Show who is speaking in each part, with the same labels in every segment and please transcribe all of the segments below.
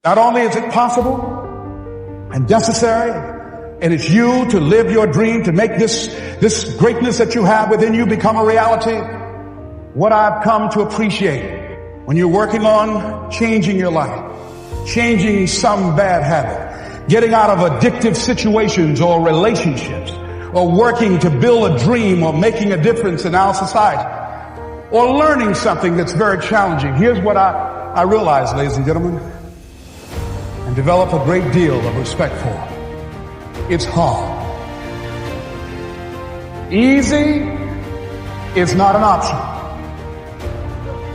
Speaker 1: Not only is it possible and necessary, and it's you to live your dream, to make this greatness that you have within you become a reality. What I've come to appreciate when you're working on changing your life, changing some bad habit, getting out of addictive situations or relationships, or working to build a dream or making a difference in our society, or learning something that's very challenging. Here's what I realize, ladies and gentlemen, and develop a great deal of respect for. It's hard. Easy is not an option.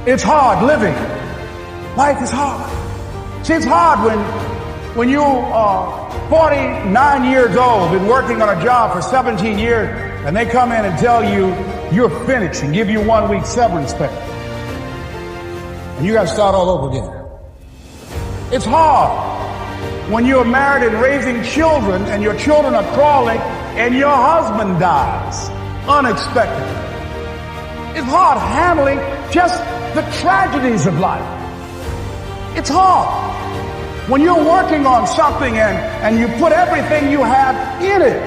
Speaker 1: It's hard living. Life is hard. See, it's hard when you are 49 years old, been working on a job for 17 years, and they come in and tell you you're finished and give you 1 week severance pay. And you got to start all over again. It's hard when you're married and raising children and your children are crawling and your husband dies unexpectedly. It's hard handling just the tragedies of life. It's hard when you're working on something and you put everything you have in it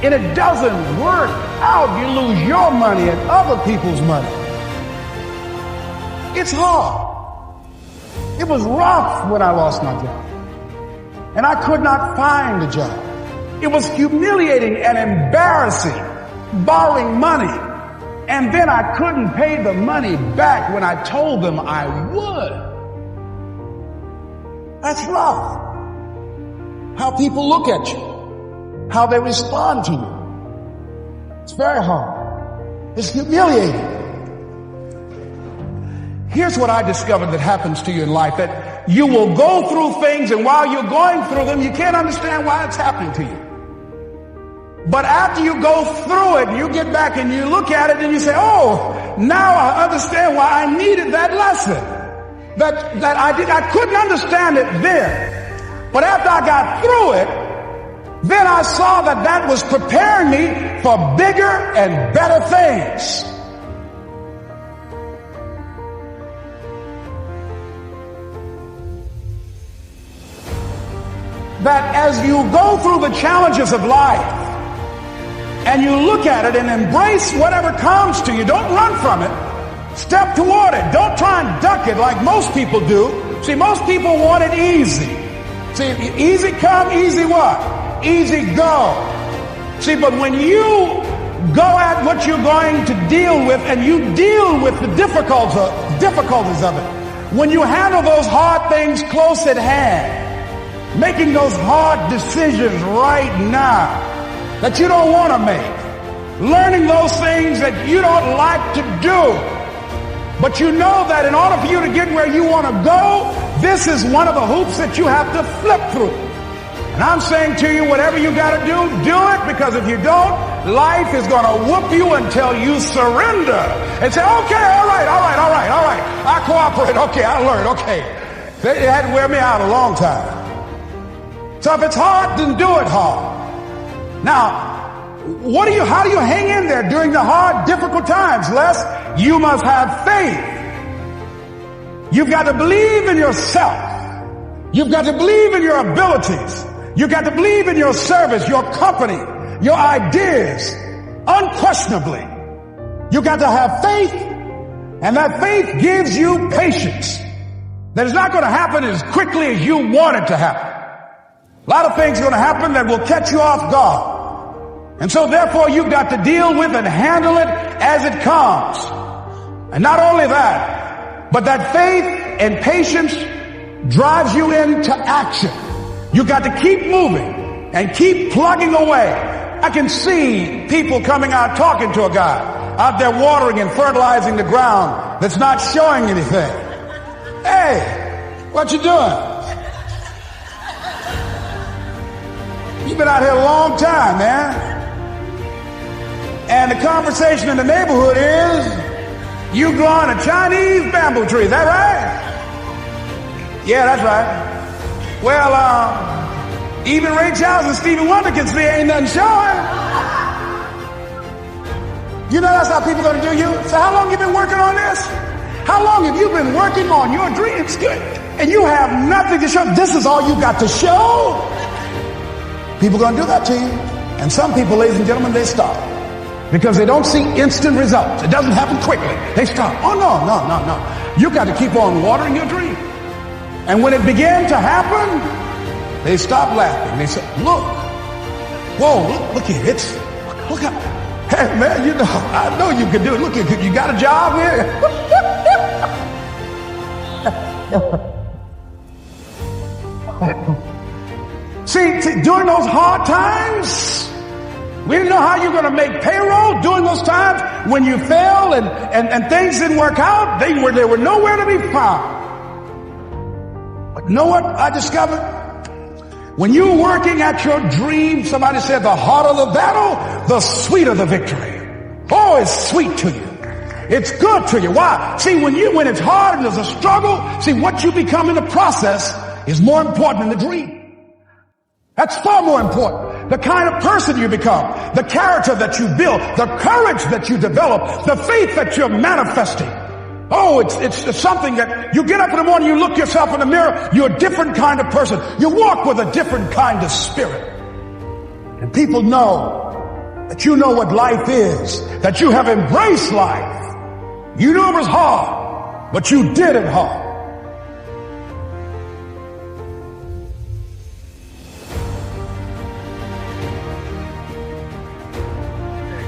Speaker 1: and it doesn't work out. You lose your money and other people's money. It's hard. It was rough when I lost my job. And I could not find a job. It was humiliating and embarrassing, borrowing money. And then I couldn't pay the money back when I told them I would. That's rough. How people look at you, how they respond to you. It's very hard. It's humiliating. Here's what I discovered that happens to you in life, that you will go through things, and while you're going through them, you can't understand why it's happening to you. But after you go through it, you get back and you look at it and you say, oh, now I understand why I needed that lesson. That I couldn't understand it then. But after I got through it, then I saw that was preparing me for bigger and better things. That as you go through the challenges of life and you look at it and embrace whatever comes to you, don't run from it. Step toward it. Don't try and duck it like most people do. See, most people want it easy. See, easy come, easy what? Easy go. See, but when you go at what you're going to deal with and you deal with the difficulties of it, when you handle those hard things close at hand, making those hard decisions right now that you don't want to make, learning those things that you don't like to do, but you know that in order for you to get where you want to go, this is one of the hoops that you have to flip through. And I'm saying to you, whatever you got to do it, because if you don't, life is going to whoop you until you surrender and say, okay, all right, I cooperate, okay, I learned, okay. They had to wear me out a long time. So if it's hard, then do it hard. Now, how do you hang in there during the hard, difficult times? Les, you must have faith. You've got to believe in yourself. You've got to believe in your abilities. You've got to believe in your service, your company, your ideas, unquestionably. You've got to have faith, and that faith gives you patience. That it's not going to happen as quickly as you want it to happen. A lot of things are going to happen that will catch you off guard. And so therefore you've got to deal with and handle it as it comes. And not only that, but that faith and patience drives you into action. You've got to keep moving and keep plugging away. I can see people coming out talking to a guy out there watering and fertilizing the ground that's not showing anything. Hey, what you doing? You've been out here a long time, man. And the conversation in the neighborhood is, you growing a Chinese bamboo tree, is that right? Yeah, that's right. Well, even Ray Charles and Stevie Wonder can see ain't nothing showing. You know that's how people gonna do you? So how long you been working on this? How long have you been working on your dreams? Good. and you have nothing to show. This is all you got to show. People are going to do that to you. And some people, ladies and gentlemen, they stop because they don't see instant results. It doesn't happen quickly. They stop. Oh, no. You got to keep on watering your dream. And when it began to happen, they stopped laughing. They said, look, whoa, look here. Look at, hey, man, you know, I know you can do it. Look, you got a job here? See, during those hard times, we didn't know how you're going to make payroll. During those times when you failed and things didn't work out, they were nowhere to be found. But you know what I discovered? When you're working at your dream, somebody said the harder the battle, the sweeter the victory. Oh, it's sweet to you. It's good to you. Why? See, when it's hard and there's a struggle, see, what you become in the process is more important than the dream. That's far more important. The kind of person you become, the character that you build, the courage that you develop, the faith that you're manifesting. Oh, it's something that you get up in the morning, you look yourself in the mirror, you're a different kind of person. You walk with a different kind of spirit. And people know that you know what life is, that you have embraced life. You knew it was hard, but you did it hard.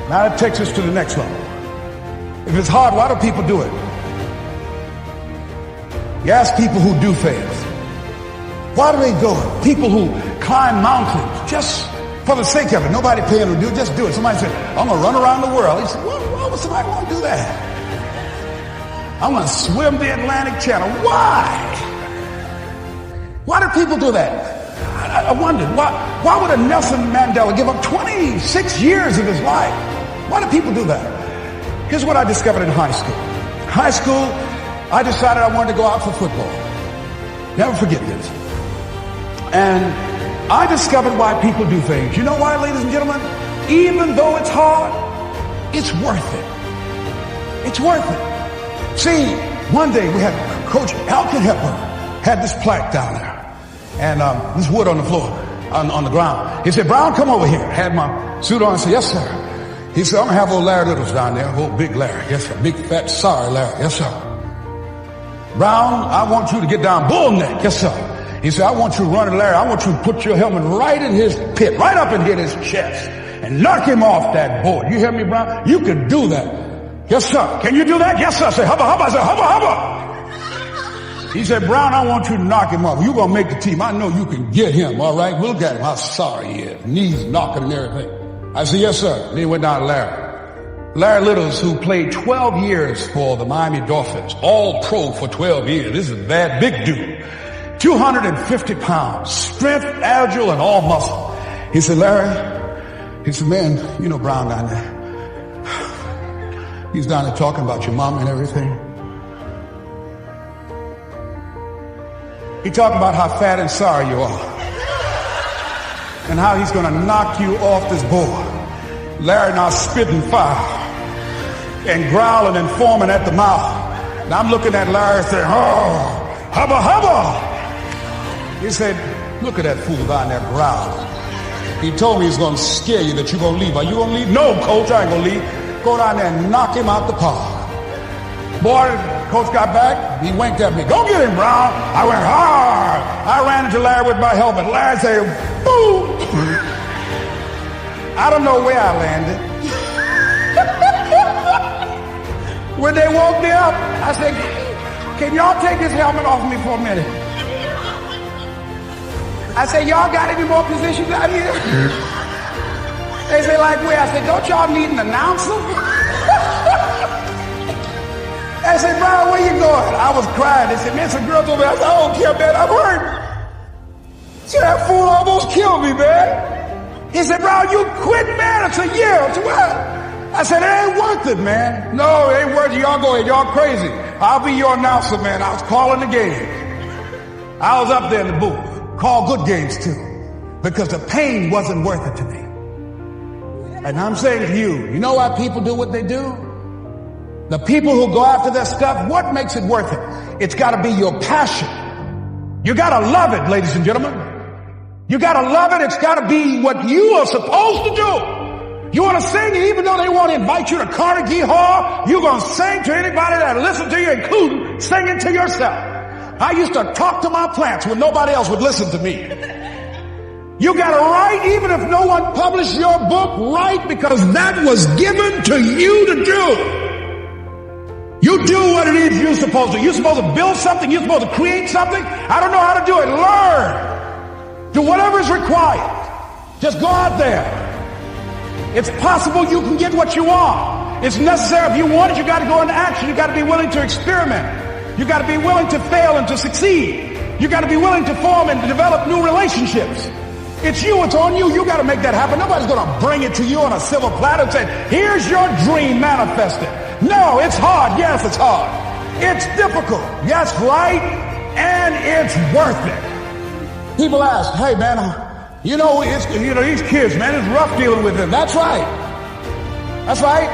Speaker 1: Now that takes us to the next level. If it's hard, why do people do it? You ask people who do things, why do they do it? People who climb mountains just for the sake of it. Nobody paying them to do it, just do it. Somebody said, I'm going to run around the world. He said, why would somebody want to do that? I'm going to swim the Atlantic Channel. Why? Why do people do that? I wondered, why would a Nelson Mandela give up 26 years of his life? Why do people do that? Here's what I discovered in high school. High school, I decided I wanted to go out for football. Never forget this. And I discovered why people do things. You know why, ladies and gentlemen? Even though it's hard, it's worth it. It's worth it. See, one day we had Coach Alkin Hepburn had this plaque down there. And this wood on the floor, on the ground. He said, Brown, come over here. Had my suit on and said, yes, sir. He said, I'm going to have old Larry Littles down there. Old big Larry. Yes, sir. Big, fat, sorry Larry. Yes, sir. Brown, I want you to get down bull neck. Yes, sir. He said, I want you to run at Larry. I want you to put your helmet right in his pit, right up and hit his chest and knock him off that board. You hear me, Brown? You can do that. Yes, sir. Can you do that? Yes, sir. I said, hubba, hubba. I said, hubba, hubba. He said, Brown, I want you to knock him off. You're going to make the team. I know you can get him, all right? We'll get him. How sorry he is. Knees knocking and everything. I said, yes, sir. Then he went down to Larry. Larry Littles, who played 12 years for the Miami Dolphins, all pro for 12 years. This is a bad, big dude. 250 pounds, strength, agile, and all muscle. He said, Larry, he said, man, you know Brown down there. He's down there talking about your mom and everything. He talking about how fat and sorry you are. And how he's going to knock you off this board. Larry now spitting fire. And growling and foaming at the mouth. And I'm looking at Larry saying, oh, hubba, hubba. He said, look at that fool down there growling. He told me he's going to scare you, that you're going to leave. Are you going to leave? No, coach, I ain't going to leave. Go down there and knock him out the park. Boy, coach got back. He winked at me. Go get him, Brown. I went hard. I ran into Larry with my helmet. Larry said, boom. I don't know where I landed. When they woke me up, I said, can y'all take this helmet off me for a minute? I said, y'all got any more positions out here? They say, like where? I said, don't y'all need an announcer? I said, Brown, where you going? I was crying. They said, man, some girls over there. I said, I don't care, man. I'm hurt. See, that fool almost killed me, man. He said, Brown, you quit, man. It's a year. It's what? I said, it ain't worth it, man. No, it ain't worth it. Y'all go ahead. Y'all crazy. I'll be your announcer, man. I was calling the game. I was up there in the booth. Call good games, too. Because the pain wasn't worth it to me. And I'm saying to you, you know why people do what they do? The people who go after their stuff, what makes it worth it? It's got to be your passion. You gotta love it, ladies and gentlemen. You gotta love it. It's gotta be what you are supposed to do. You wanna sing, and even though they won't invite you to Carnegie Hall, you're gonna sing to anybody that listens to you, including singing to yourself. I used to talk to my plants when nobody else would listen to me. You gotta write, even if no one published your book, write, because that was given to you to do. You do what it is you're supposed to. You're supposed to build something. You're supposed to create something. I don't know how to do it. Learn. Do whatever is required. Just go out there. It's possible you can get what you want. It's necessary. If you want it, you got to go into action. You got to be willing to experiment. You got to be willing to fail and to succeed. You got to be willing to form and to develop new relationships. It's you. It's on you. You got to make that happen. Nobody's going to bring it to you on a silver platter and say, here's your dream manifested. No, it's hard. Yes, it's hard. It's difficult. Yes, right. And it's worth it. People ask, hey, man, these kids, man, it's rough dealing with them. That's right. That's right.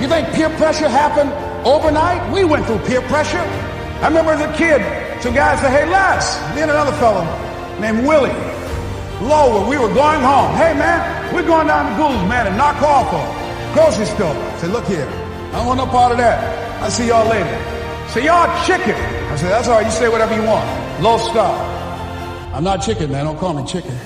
Speaker 1: You think peer pressure happened overnight? We went through peer pressure. I remember as a kid, some guys said, hey, Les, me and another fellow named Willie Lower, we were going home. Hey, man, we're going down to Goulds, man, and knock off a grocery store. I said, look here, I don't want no part of that. I'll see y'all later. Say, y'all chicken. I said, that's all right, you say whatever you want. Low star. I'm not chicken, man, don't call me chicken.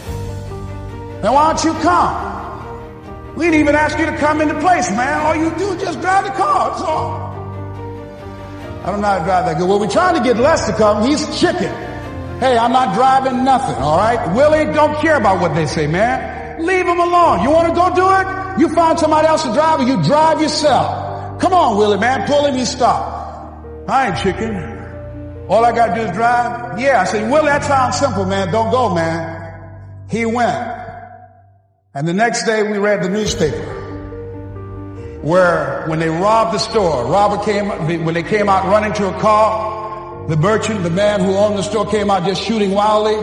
Speaker 1: Then why don't you come? We didn't even ask you to come into place, man. All you do is just drive the car, that's all. I don't know how to drive that good. Well, we're trying to get Les to come. He's chicken. Hey, I'm not driving nothing, all right? Willie, don't care about what they say, man. Leave him alone. You want to go do it? You find somebody else to drive, or you drive yourself. Come on, Willie, man. Pull him, you stop. I ain't chicken. All I got to do is drive? Yeah. I said, Willie, that sounds simple, man. Don't go, man. He went. And the next day we read the newspaper where when they robbed the store, when they came out running to a car, the merchant, the man who owned the store, came out just shooting wildly,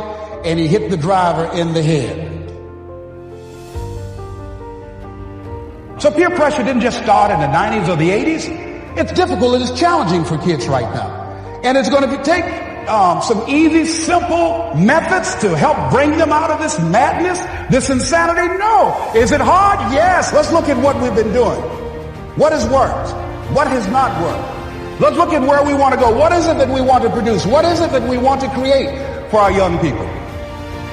Speaker 1: and he hit the driver in the head. So peer pressure didn't just start in the 90s or the 80s. It's difficult. It is challenging for kids right now. And it's going to take some easy, simple methods to help bring them out of this madness, this insanity. No. Is it hard? Yes. Let's look at what we've been doing. What has worked? What has not worked? Let's look at where we want to go. What is it that we want to produce? What is it that we want to create for our young people?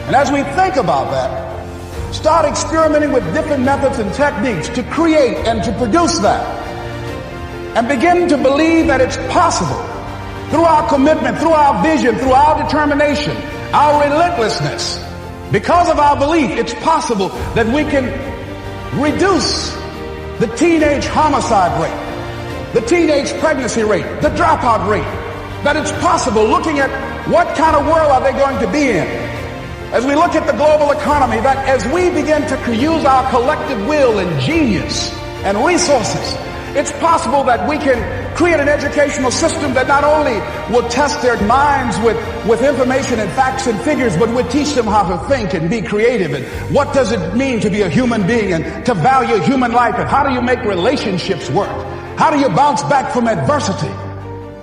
Speaker 1: And as we think about that, start experimenting with different methods and techniques to create and to produce that. And begin to believe that it's possible through our commitment, through our vision, through our determination, our relentlessness. Because of our belief, it's possible that we can reduce the teenage homicide rate, the teenage pregnancy rate, the dropout rate, that it's possible, looking at what kind of world are they going to be in. As we look at the global economy, that as we begin to use our collective will and genius and resources, it's possible that we can create an educational system that not only will test their minds with information and facts and figures, but will teach them how to think and be creative, and what does it mean to be a human being and to value human life, and how do you make relationships work? How do you bounce back from adversity?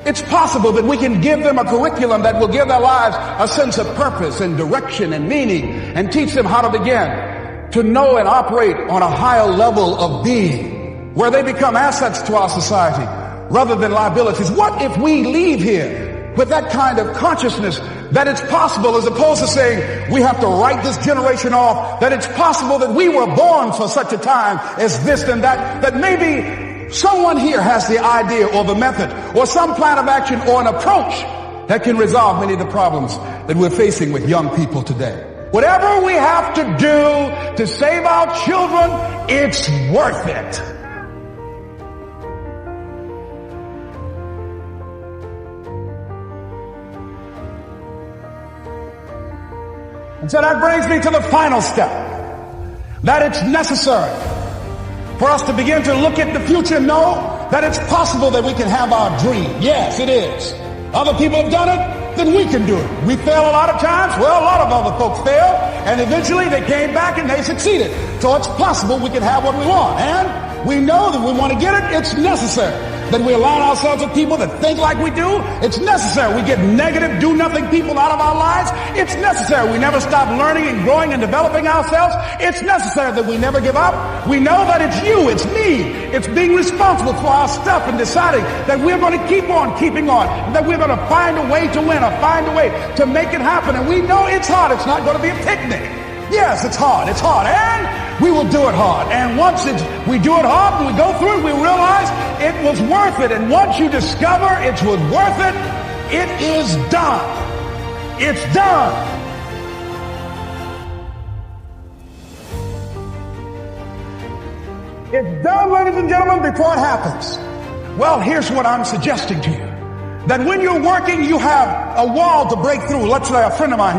Speaker 1: It's possible that we can give them a curriculum that will give their lives a sense of purpose and direction and meaning, and teach them how to begin to know and operate on a higher level of being, where they become assets to our society rather than liabilities. What if we leave here with that kind of consciousness that it's possible, as opposed to saying we have to write this generation off, that it's possible that we were born for such a time as this and that, that maybe someone here has the idea or the method or some plan of action or an approach that can resolve many of the problems that we're facing with young people today. Whatever we have to do to save our children, it's worth it. And so that brings me to the final step, that it's necessary for us to begin to look at the future and know that it's possible that we can have our dream. Yes, it is. Other people have done it, then we can do it. We fail a lot of times. Well, a lot of other folks failed, and eventually they came back and they succeeded. So it's possible we can have what we want. And we know that we want to get it. It's necessary that we align ourselves with people that think like we do. It's necessary we get negative, do-nothing people out of our lives. It's necessary we never stop learning and growing and developing ourselves. It's necessary that we never give up. We know that it's you, it's me. It's being responsible for our stuff and deciding that we're going to keep on keeping on, that we're going to find a way to win or find a way to make it happen. And we know it's hard. It's not going to be a picnic. Yes, it's hard, and we will do it hard. And once we do it hard and we go through it, we realize it was worth it. And once you discover it was worth it, it is done. It's done. It's done, ladies and gentlemen, before it happens. Well, here's what I'm suggesting to you. That when you're working, you have a wall to break through. Let's say a friend of mine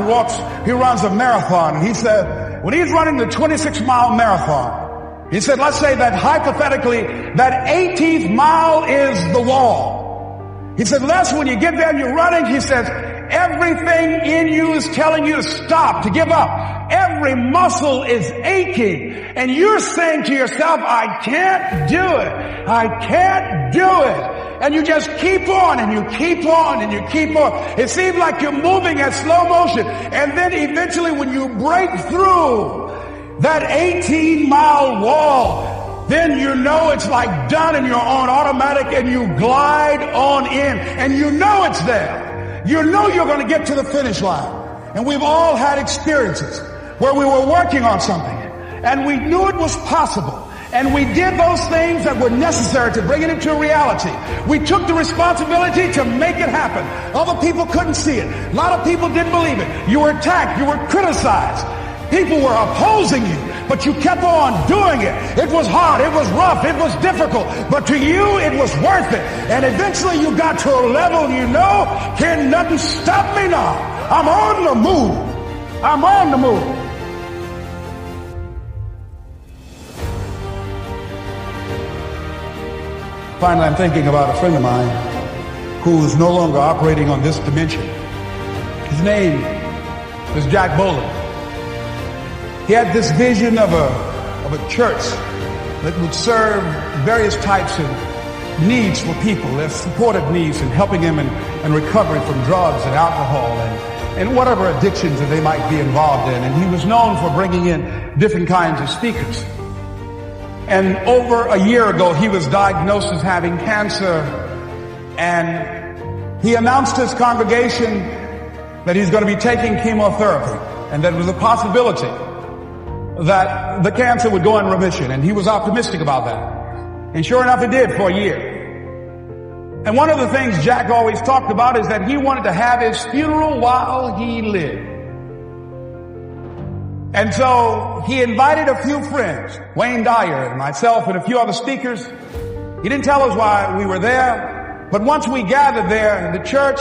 Speaker 1: he runs a marathon, and he said, when he's running the 26-mile marathon, he said, let's say that hypothetically, that 18th mile is the wall. He said, Les, when you get there and you're running, he says, everything in you is telling you to stop, to give up. Every muscle is aching, and you're saying to yourself, I can't do it. I can't do it. And you just keep on and you keep on and you keep on. It seems like you're moving at slow motion. And then eventually when you break through that 18-mile wall, then you know it's like done and you're on automatic and you glide on in. And you know it's there. You know you're going to get to the finish line. And we've all had experiences where we were working on something and we knew it was possible. And we did those things that were necessary to bring it into reality. We took the responsibility to make it happen. Other people couldn't see it. A lot of people didn't believe it. You were attacked. You were criticized. People were opposing you, but you kept on doing it. It was hard. It was rough. It was difficult. But to you, it was worth it. And eventually you got to a level you know, can nothing stop me now. I'm on the move. I'm on the move. Finally, I'm thinking about a friend of mine who is no longer operating on this dimension. His name is Jack Boland. He had this vision of a church that would serve various types of needs for people, their supportive needs, and helping them in recovery from drugs and alcohol and whatever addictions that they might be involved in. And he was known for bringing in different kinds of speakers. And over a year ago, he was diagnosed as having cancer, and he announced to his congregation that he's going to be taking chemotherapy, and that there was a possibility that the cancer would go in remission, and he was optimistic about that. And sure enough, it did for a year. And one of the things Jack always talked about is that he wanted to have his funeral while he lived. And so he invited a few friends, Wayne Dyer and myself and a few other speakers. He didn't tell us why we were there, but once we gathered there in the church,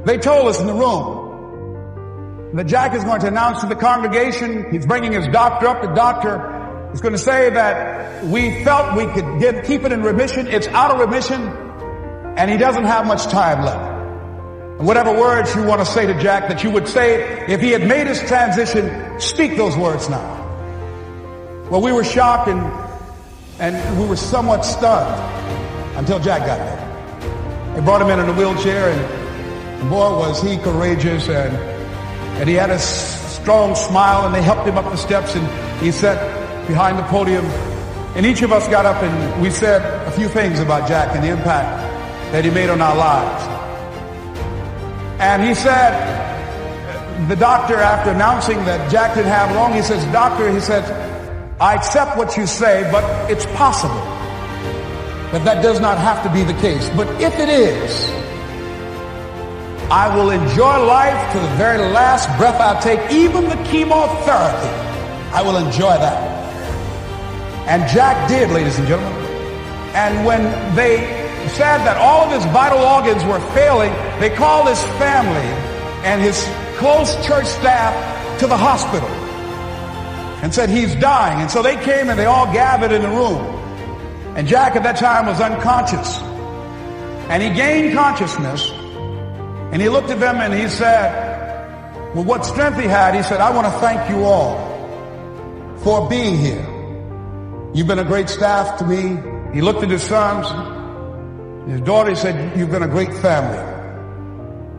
Speaker 1: they told us in the room that Jack is going to announce to the congregation, he's bringing his doctor up. The doctor is going to say that we felt we could keep it in remission. It's out of remission, and he doesn't have much time left. Whatever words you want to say to Jack that you would say if he had made his transition, speak those words now. Well, we were shocked and we were somewhat stunned until Jack got there. They brought him in a wheelchair, and boy, was he courageous, and he had a strong smile, and they helped him up the steps, and he sat behind the podium, and each of us got up and we said a few things about Jack and the impact that he made on our lives. And he said, the doctor, after announcing that Jack didn't have long, he says, doctor, he said, I accept what you say, but it's possible that does not have to be the case. But if it is, I will enjoy life to the very last breath I take, even the chemotherapy. I will enjoy that. And Jack did, ladies and gentlemen. And when they said that all of his vital organs were failing, they called his family and his close church staff to the hospital and said he's dying. And so they came and they all gathered in the room. And Jack at that time was unconscious. And he gained consciousness, and he looked at them and he said, with what strength he had, he said, I want to thank you all for being here. You've been a great staff to me. He looked at his sons. His daughter said, "You've been a great family."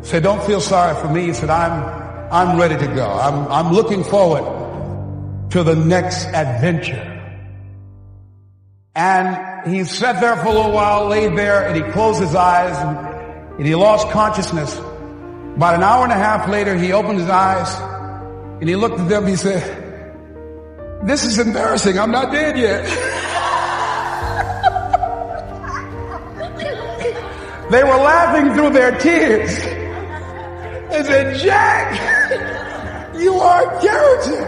Speaker 1: He said, "Don't feel sorry for me." He said, I'm ready to go. I'm looking forward to the next adventure." And he sat there for a little while, laid there, and he closed his eyes, and he lost consciousness. About an hour and a half later, he opened his eyes, and he looked at them, and he said, "This is embarrassing. I'm not dead yet." They were laughing through their tears. They said, "Jack, you are a character."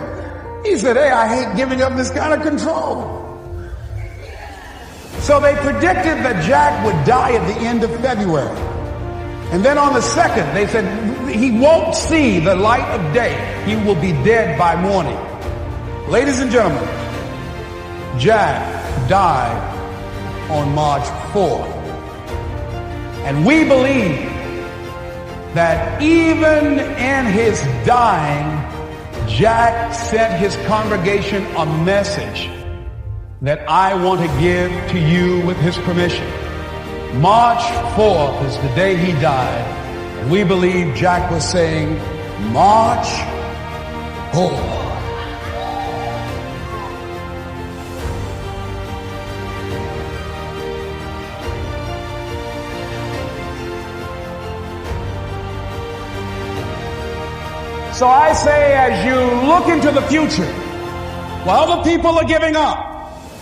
Speaker 1: He said, "Hey, I hate giving up this kind of control." So they predicted that Jack would die at the end of February. And then on the 2nd, they said, he won't see the light of day. He will be dead by morning. Ladies and gentlemen, Jack died on March 4th. And we believe that even in his dying, Jack sent his congregation a message that I want to give to you with his permission. March 4th is the day he died, and we believe Jack was saying, "March forward." So I say, as you look into the future, while other people are giving up,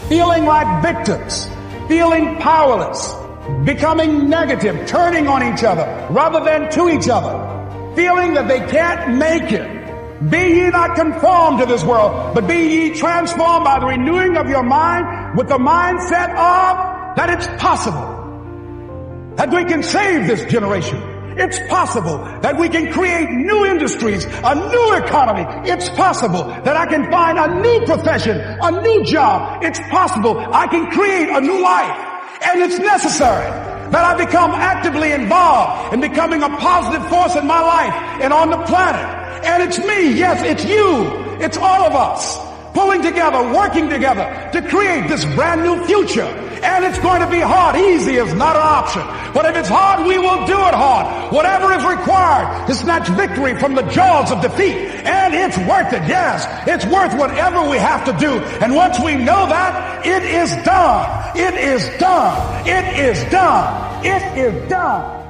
Speaker 1: feeling like victims, feeling powerless, becoming negative, turning on each other rather than to each other, feeling that they can't make it, be ye not conformed to this world, but be ye transformed by the renewing of your mind with the mindset of that it's possible that we can save this generation. It's possible that we can create new industries, a new economy. It's possible that I can find a new profession, a new job. It's possible I can create a new life. And it's necessary that I become actively involved in becoming a positive force in my life and on the planet. And it's me, yes, it's you, it's all of us, pulling together, working together to create this brand new future. And it's going to be hard. Easy is not an option. But if it's hard, we will do it hard. Whatever is required to snatch victory from the jaws of defeat. And it's worth it, yes. It's worth whatever we have to do. And once we know that, it is done. It is done. It is done. It is done.